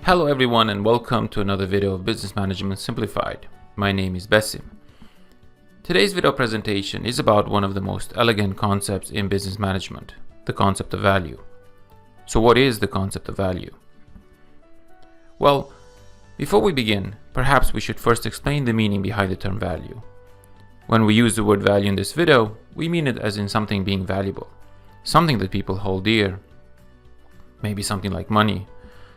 Hello everyone and welcome to another video of Business Management Simplified. My name is Besim. Today's video presentation is about one of the most elegant concepts in business management, the concept of value. So what is the concept of value? Well, before we begin, perhaps we should first explain the meaning behind the term value. When we use the word value in this video, we mean it as in something being valuable, something that people hold dear, maybe something like money,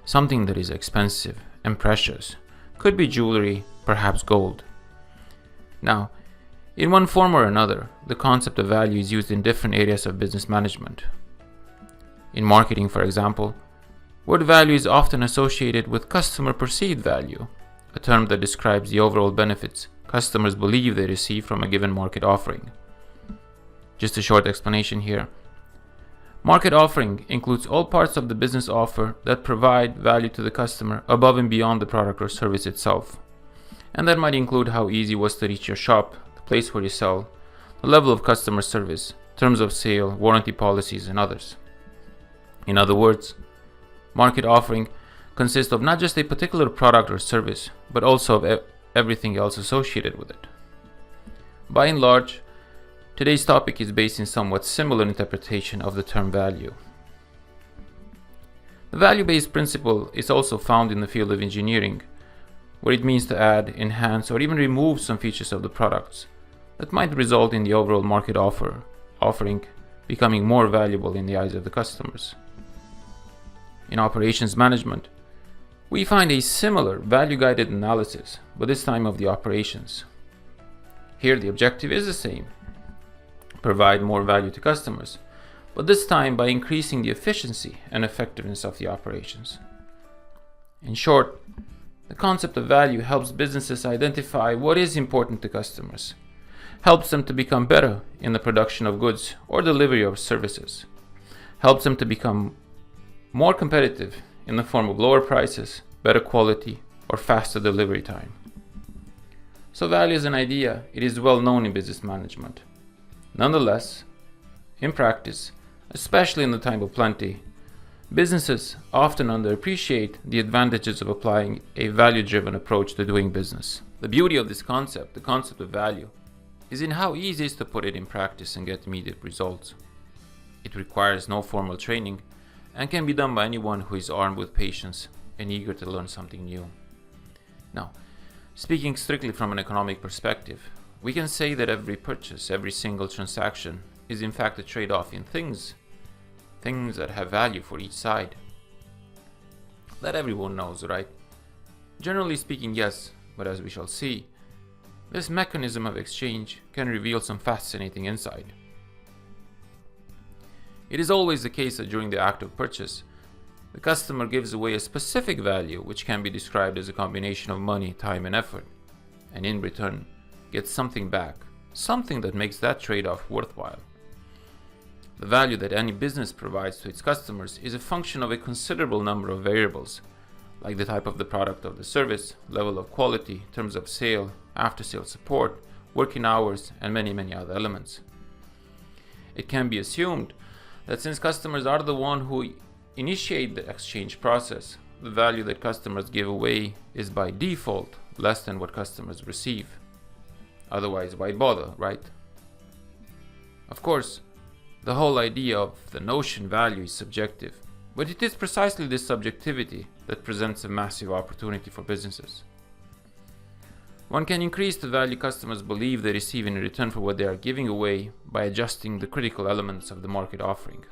something that is expensive and precious, could be jewelry, perhaps gold. Now, in one form or another, the concept of value is used in different areas of business management. In marketing, for example, word value is often associated with customer perceived value, a term that describes the overall benefits customers believe they receive from a given market offering. Just a short explanation here. Market offering includes all parts of the business offer that provide value to the customer above and beyond the product or service itself. And that might include how easy it was to reach your shop, the place where you sell, the level of customer service, terms of sale, warranty policies, and others. In other words, market offering consists of not just a particular product or service, but also of everything else associated with it. By and large, today's topic is based in somewhat similar interpretation of the term value. The value-based principle is also found in the field of engineering, where it means to add, enhance, or even remove some features of the products that might result in the overall market offering becoming more valuable in the eyes of the customers. In operations management, we find a similar value-guided analysis, but this time of the operations. Here the objective is the same: provide more value to customers, but this time by increasing the efficiency and effectiveness of the operations. In short, the concept of value helps businesses identify what is important to customers, helps them to become better in the production of goods or delivery of services, helps them to become more competitive in the form of lower prices, better quality, or faster delivery time. So value is an idea. It is well known in business management. Nonetheless, in practice, especially in the time of plenty, businesses often underappreciate the advantages of applying a value-driven approach to doing business. The beauty of this concept, the concept of value, is in how easy it is to put it in practice and get immediate results. It requires no formal training and can be done by anyone who is armed with patience and eager to learn something new. Now, speaking strictly from an economic perspective, we can say that every purchase, every single transaction is in fact a trade-off in things that have value for each side. That everyone knows, right? Generally speaking, yes, but as we shall see, this mechanism of exchange can reveal some fascinating insight. It is always the case that during the act of purchase, the customer gives away a specific value which can be described as a combination of money, time, and effort, and in return gets something back, something that makes that trade-off worthwhile. The value that any business provides to its customers is a function of a considerable number of variables, like the type of the product or the service, level of quality, terms of sale, after-sale support, working hours, and many other elements. It can be assumed that since customers are the one who initiate the exchange process, the value that customers give away is by default less than what customers receive. Otherwise, why bother, right? Of course, the whole idea of the notion value is subjective, but it is precisely this subjectivity that presents a massive opportunity for businesses. One can increase the value customers believe they receive in return for what they are giving away by adjusting the critical elements of the market offering.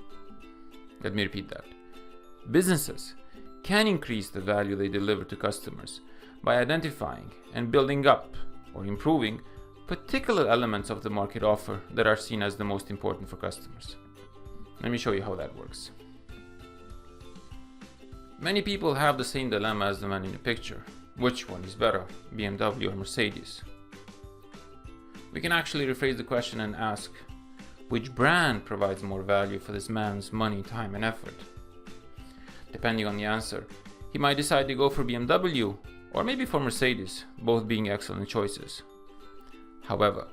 Let me repeat that. Businesses can increase the value they deliver to customers by identifying and building up or improving particular elements of the market offer that are seen as the most important for customers. Let me show you how that works. Many people have the same dilemma as the man in the picture. Which one is better, BMW or Mercedes? We can actually rephrase the question and ask, which brand provides more value for this man's money, time, and effort? Depending on the answer, he might decide to go for BMW or maybe for Mercedes, both being excellent choices. However,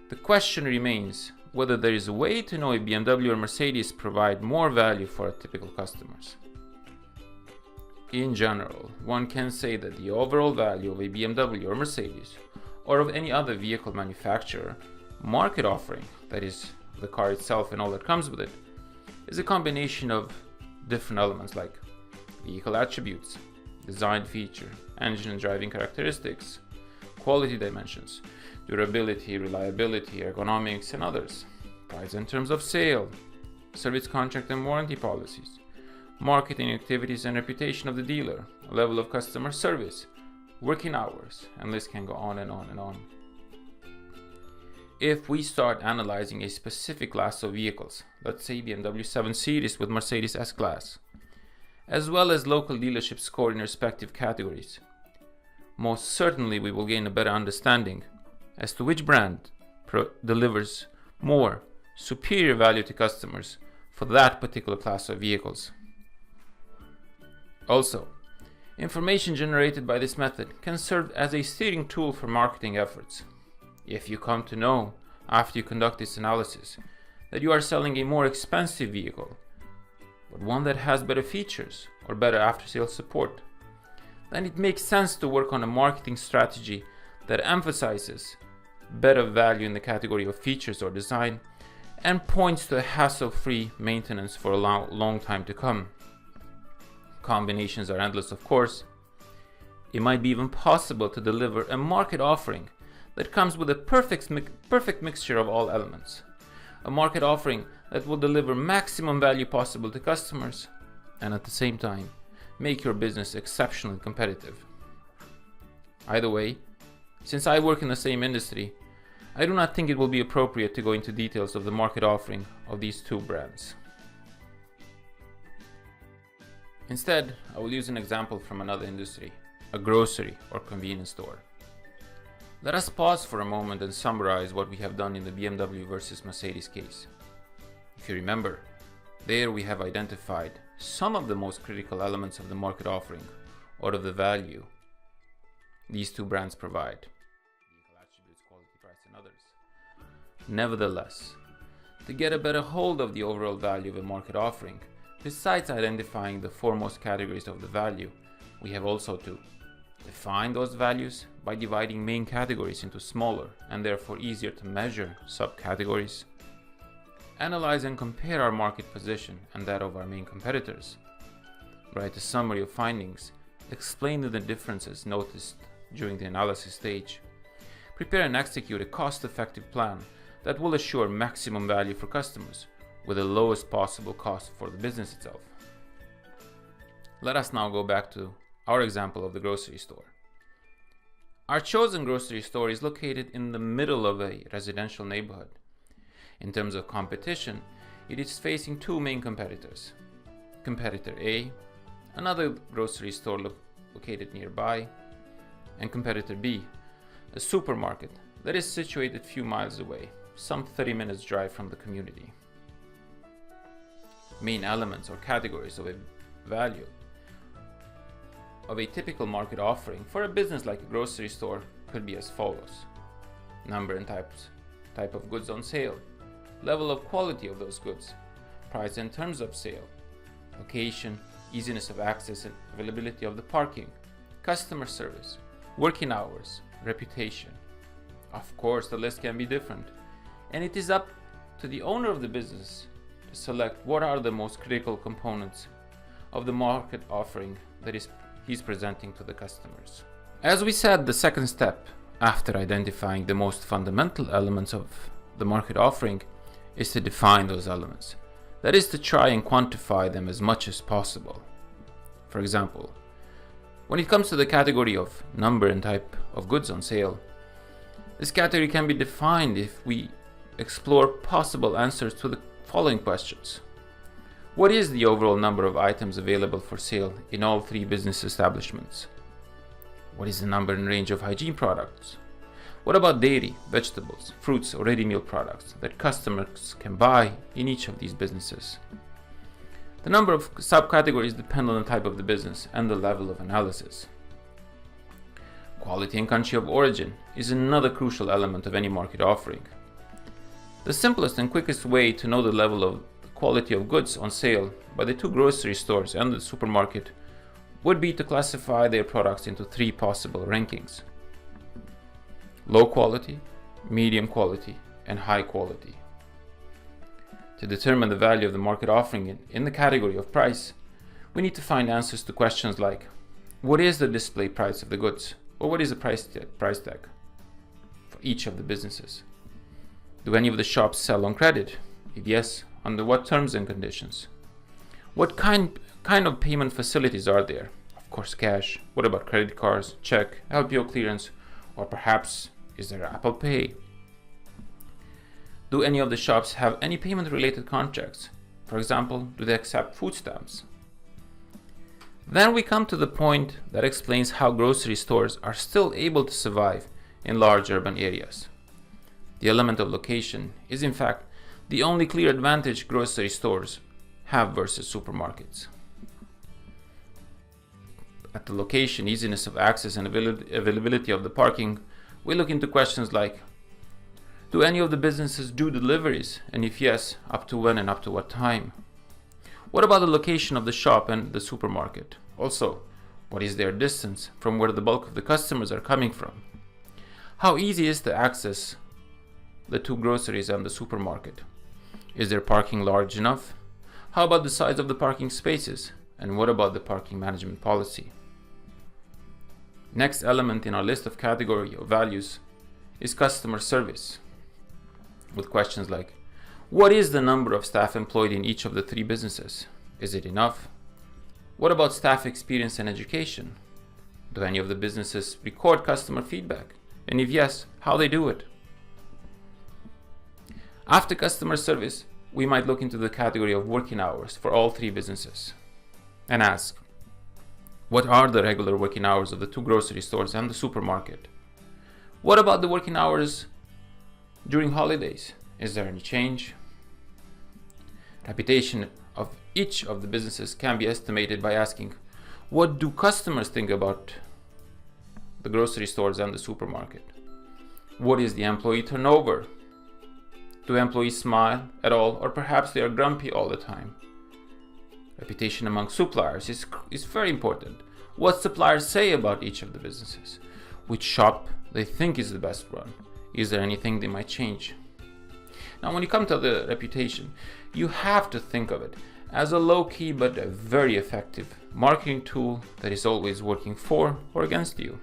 the question remains whether there is a way to know if BMW or Mercedes provide more value for our typical customers. In general, one can say that the overall value of a BMW or Mercedes, or of any other vehicle manufacturer, market offering, that is, the car itself and all that comes with it, is a combination of different elements like vehicle attributes, design feature, engine and driving characteristics, quality dimensions, durability, reliability, ergonomics, and others, price and terms of sale, service contract and warranty policies, marketing activities and reputation of the dealer, level of customer service, working hours, and list can go on and on and on. If we start analyzing a specific class of vehicles, let's say BMW 7 Series with Mercedes S-Class, as well as local dealerships scored in respective categories, most certainly we will gain a better understanding as to which brand delivers more superior value to customers for that particular class of vehicles. Also, information generated by this method can serve as a steering tool for marketing efforts. If you come to know, after you conduct this analysis, that you are selling a more expensive vehicle, but one that has better features or better after-sales support, then it makes sense to work on a marketing strategy that emphasizes better value in the category of features or design and points to a hassle-free maintenance for a long time to come. Combinations are endless, of course. It might be even possible to deliver a market offering that comes with a perfect mixture of all elements. A market offering that will deliver maximum value possible to customers and at the same time make your business exceptionally competitive. Either way, since I work in the same industry, I do not think it will be appropriate to go into details of the market offering of these two brands. Instead, I will use an example from another industry, a grocery or convenience store. Let us pause for a moment and summarize what we have done in the BMW versus Mercedes case. If you remember, there we have identified some of the most critical elements of the market offering or of the value these two brands provide. Vehicle attributes, quality, price, and others. Nevertheless, to get a better hold of the overall value of a market offering, besides identifying the foremost categories of the value, we have also to define those values by dividing main categories into smaller and therefore easier to measure subcategories, analyze and compare our market position and that of our main competitors, write a summary of findings, explain the differences noticed during the analysis stage, prepare and execute a cost-effective plan that will assure maximum value for customers with the lowest possible cost for the business itself. Let us now go back to our example of the grocery store. Our chosen grocery store is located in the middle of a residential neighborhood. In terms of competition, it is facing two main competitors. Competitor A, another grocery store located nearby, and competitor B, a supermarket that is situated a few miles away, some 30 minutes drive from the community. Main elements or categories of a value of a typical market offering for a business like a grocery store could be as follows: number and type of goods on sale, level of quality of those goods, price and terms of sale, location, easiness of access and availability of the parking, customer service, working hours, reputation. Of course, the list can be different, and it is up to the owner of the business to select what are the most critical components of the market offering that he's presenting to the customers. As we said, the second step after identifying the most fundamental elements of the market offering is to define those elements. That is to try and quantify them as much as possible. For example, when it comes to the category of number and type of goods on sale, this category can be defined if we explore possible answers to the following questions. What is the overall number of items available for sale in all three business establishments? What is the number and range of hygiene products? What about dairy, vegetables, fruits, or ready meal products that customers can buy in each of these businesses? The number of subcategories depend on the type of the business and the level of analysis. Quality and country of origin is another crucial element of any market offering. The simplest and quickest way to know the level of quality of goods on sale by the two grocery stores and the supermarket would be to classify their products into three possible rankings: low quality, medium quality, and high quality. To determine the value of the market offering in the category of price, we need to find answers to questions like, what is the display price of the goods, or what is the price tag for each of the businesses? Do any of the shops sell on credit? If yes, under what terms and conditions? What kind of payment facilities are there? Of course, cash. What about credit cards, check, LPO clearance, or perhaps is there Apple Pay? Do any of the shops have any payment-related contracts? For example, do they accept food stamps? Then we come to the point that explains how grocery stores are still able to survive in large urban areas. The element of location is in fact the only clear advantage grocery stores have versus supermarkets. At the location, easiness of access, and availability of the parking, we look into questions like, do any of the businesses do deliveries? And if yes, up to when and up to what time? What about the location of the shop and the supermarket? Also, what is their distance from where the bulk of the customers are coming from? How easy is to access the two groceries and the supermarket? Is their parking large enough? How about the size of the parking spaces? And what about the parking management policy? Next element in our list of category of values is customer service, with questions like, what is the number of staff employed in each of the three businesses? Is it enough? What about staff experience and education? Do any of the businesses record customer feedback? And if yes, how they do it? After customer service, we might look into the category of working hours for all three businesses and ask, what are the regular working hours of the two grocery stores and the supermarket? What about the working hours during holidays? Is there any change? Reputation of each of the businesses can be estimated by asking, what do customers think about the grocery stores and the supermarket? What is the employee turnover? Do employees smile at all, or perhaps they are grumpy all the time? Reputation among suppliers is very important. What suppliers say about each of the businesses? Which shop they think is the best one? Is there anything they might change? Now, when you come to the reputation, you have to think of it as a low-key but a very effective marketing tool that is always working for or against you.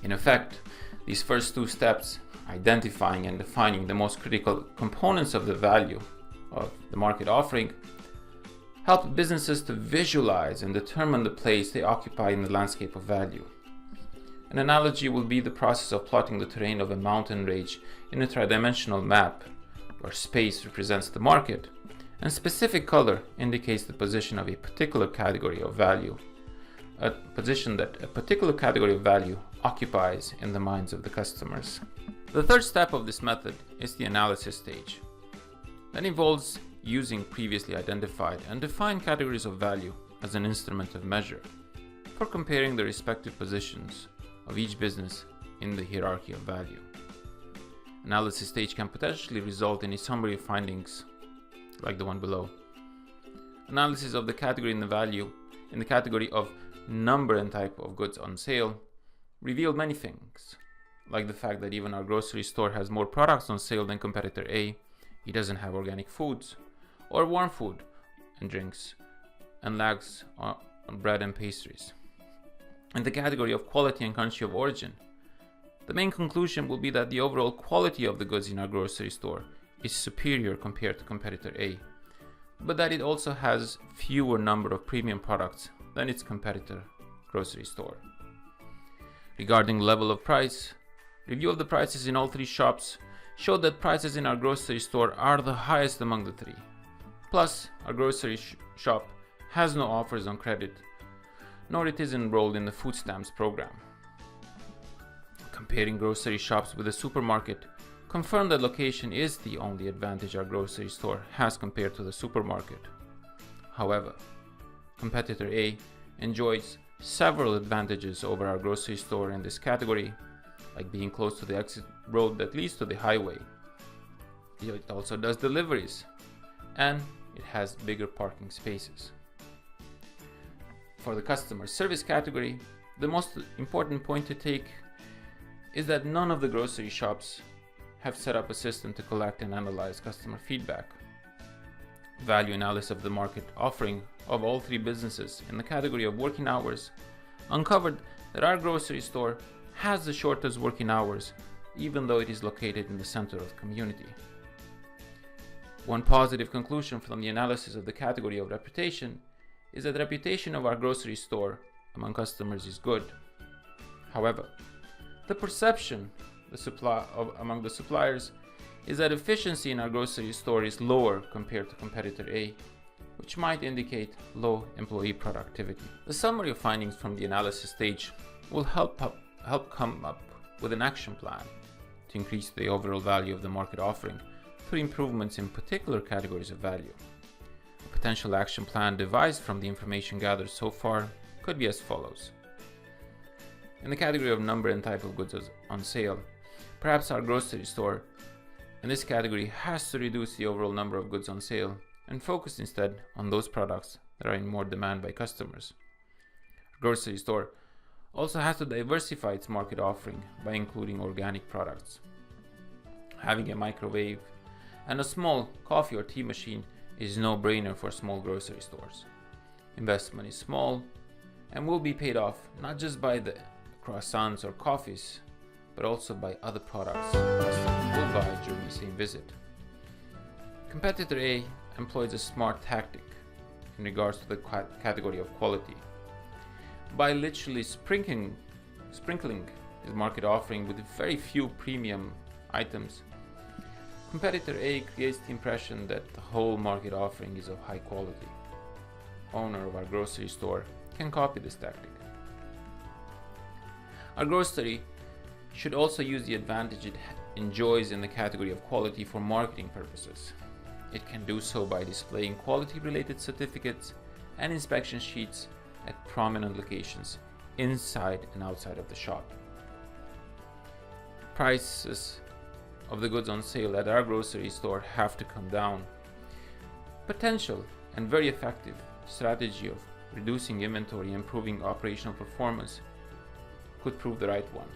In effect, these first two steps, identifying and defining the most critical components of the value of the market offering, help businesses to visualize and determine the place they occupy in the landscape of value. An analogy will be the process of plotting the terrain of a mountain range in a tridimensional map, where space represents the market and specific color indicates the position of a particular category of value, a position that a particular category of value occupies in the minds of the customers. The third step of this method is the analysis stage. That involves using previously identified and defined categories of value as an instrument of measure for comparing the respective positions of each business in the hierarchy of value. Analysis stage can potentially result in a summary of findings like the one below. Analysis of the category in the value in the category of number and type of goods on sale revealed many things, like the fact that even our grocery store has more products on sale than competitor A. He doesn't have organic foods or warm food and drinks, and lags on bread and pastries. In the category of quality and country of origin, the main conclusion will be that the overall quality of the goods in our grocery store is superior compared to competitor A, but that it also has fewer number of premium products than its competitor grocery store. Regarding level of price, review of the prices in all three shops showed that prices in our grocery store are the highest among the three. Plus, our grocery shop has no offers on credit, nor it is enrolled in the food stamps program. Comparing grocery shops with a supermarket confirmed that location is the only advantage our grocery store has compared to the supermarket. However, competitor A enjoys several advantages over our grocery store in this category, like being close to the exit road that leads to the highway. It also does deliveries, and it has bigger parking spaces. For the customer service category, the most important point to take is that none of the grocery shops have set up a system to collect and analyze customer feedback. Value analysis of the market offering of all three businesses in the category of working hours uncovered that our grocery store has the shortest working hours, even though it is located in the center of the community. One positive conclusion from the analysis of the category of reputation is that the reputation of our grocery store among customers is good. However, the perception among the suppliers is that efficiency in our grocery store is lower compared to competitor A, which might indicate low employee productivity. The summary of findings from the analysis stage will help come up with an action plan to increase the overall value of the market offering through improvements in particular categories of value. A potential action plan devised from the information gathered so far could be as follows. In the category of number and type of goods on sale, perhaps our grocery store in this category has to reduce the overall number of goods on sale and focus instead on those products that are in more demand by customers. Our grocery store also has to diversify its market offering by including organic products. Having a microwave and a small coffee or tea machine is no brainer for small grocery stores. Investment is small and will be paid off not just by the croissants or coffees, but also by other products customers will buy during the same visit. Competitor A employs a smart tactic in regards to the category of quality. By literally sprinkling his market offering with very few premium items, competitor A creates the impression that the whole market offering is of high quality. Owner of our grocery store can copy this tactic. Our grocery should also use the advantage it enjoys in the category of quality for marketing purposes. It can do so by displaying quality-related certificates and inspection sheets at prominent locations inside and outside of the shop. Prices of the goods on sale at our grocery store have to come down. Potential and very effective strategy of reducing inventory and improving operational performance could prove the right one,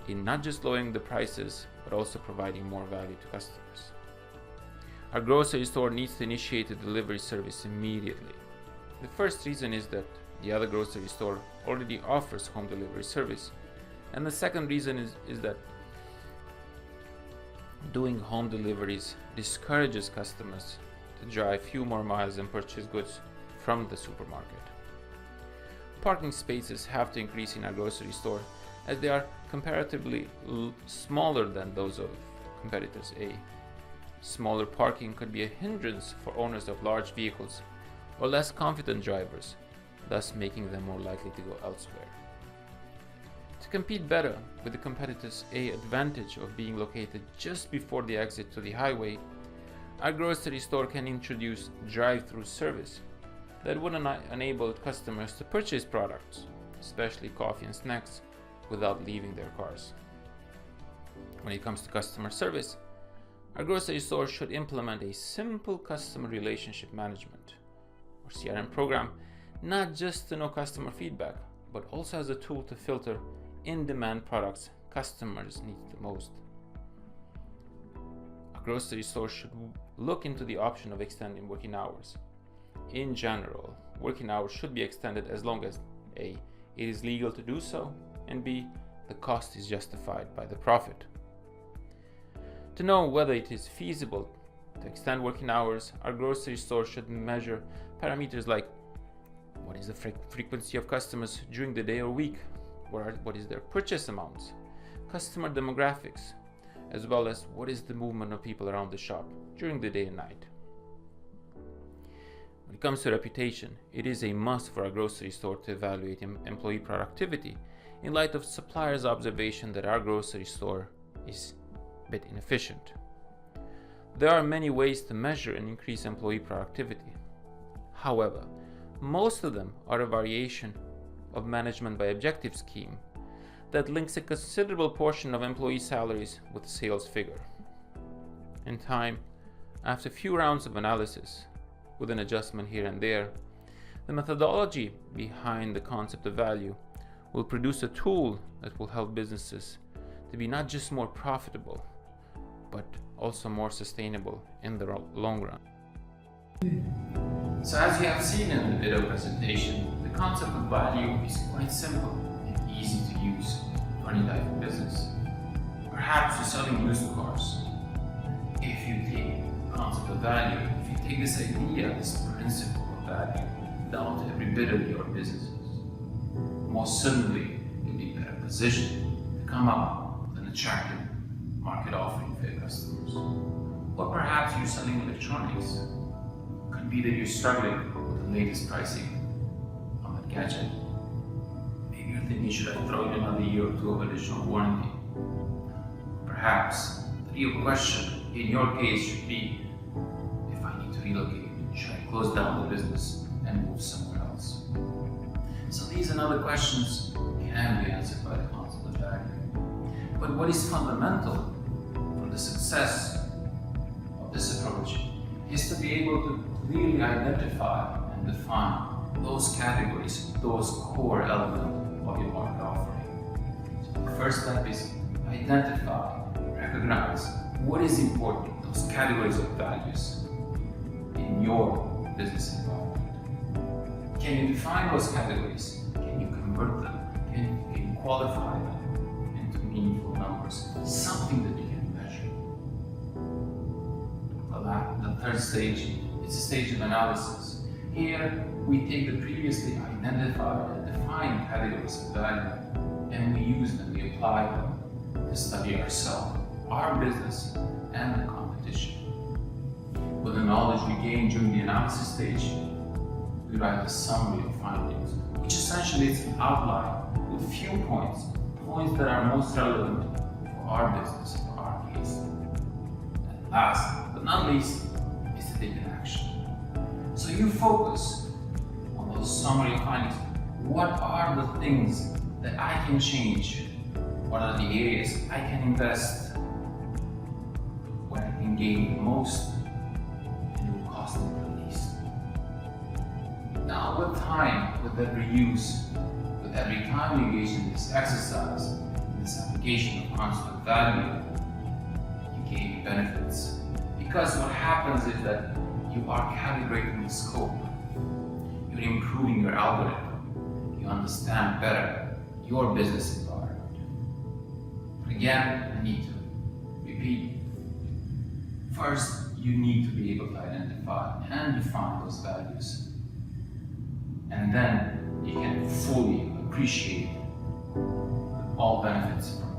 in not just lowering the prices, but also providing more value to customers. Our grocery store needs to initiate a delivery service immediately. The first reason is that the other grocery store already offers home delivery service, and the second reason is that doing home deliveries discourages customers to drive few more miles and purchase goods from the supermarket. Parking spaces have to increase in our grocery store as they are comparatively smaller than those of competitors A. Smaller parking could be a hindrance for owners of large vehicles or less confident drivers, thus making them more likely to go elsewhere. To compete better with the competitors A advantage of being located just before the exit to the highway, our grocery store can introduce drive-through service that would enable customers to purchase products, especially coffee and snacks, without leaving their cars. When it comes to customer service, our grocery store should implement a simple customer relationship management or CRM program, not just to know customer feedback, but also as a tool to filter in-demand products customers need the most. A grocery store should look into the option of extending working hours. In general, working hours should be extended as long as A, it is legal to do so, and B, the cost is justified by the profit. To know whether it is feasible to extend working hours, our grocery store should measure parameters like what is the frequency of customers during the day or week, what is their purchase amounts, customer demographics, as well as what is the movement of people around the shop during the day and night. When it comes to reputation, it is a must for a grocery store to evaluate employee productivity in light of suppliers' observation that our grocery store is a bit inefficient. There are many ways to measure and increase employee productivity. However, most of them are a variation of management by objective scheme that links a considerable portion of employee salaries with the sales figure. In time, after a few rounds of analysis, with an adjustment here and there, The methodology behind the concept of value will produce a tool that will help businesses to be not just more profitable, but also more sustainable in the long run. So as you have seen in the video presentation, the concept of value is quite simple and easy to use for any type of business. Perhaps you're selling used cars. If you take the concept of value, if you take this idea, this principle of value, down to every bit of your businesses, most certainly you'll be better positioned to come up with an attractive market offering for your customers. Or perhaps you're selling electronics. Could be that you're struggling with the latest pricing on that gadget. Maybe you're thinking, should I throw in another year or two of additional warranty? Perhaps the real question in your case should be, if I need to relocate, should I close down the business and move somewhere else? So these and other questions can be answered by the concept of value. But what is fundamental for the success of this approach is to be able to clearly identify and define those categories, those core elements of your market offering. So the first step is identify, recognize what is important, those categories of values in your business environment. Can you define those categories? Can you convert them? Can you qualify them into meaningful numbers? Something that you can measure. The third stage is the stage of analysis. Here, we take the previously identified and defined categories of value and we use them, we apply them to study ourselves, our business, and the competition. With the knowledge we gain during the analysis stage, we write a summary of findings, which essentially is an outline with few points that are most relevant for our business, for our case. And last but not least is to take an action. So you focus on those summary findings. What are the things that I can change? What are the areas I can invest where I can gain the most and will cost me the least? Now with time, with every use, with every time you engage in this exercise, in this application of concept of value, you gain benefits. Because what happens is that you are calibrating the scope. You're improving your algorithm. You understand better your business environment. But again, I need to repeat. First, you need to be able to identify and define those values. And then you can fully appreciate all benefits from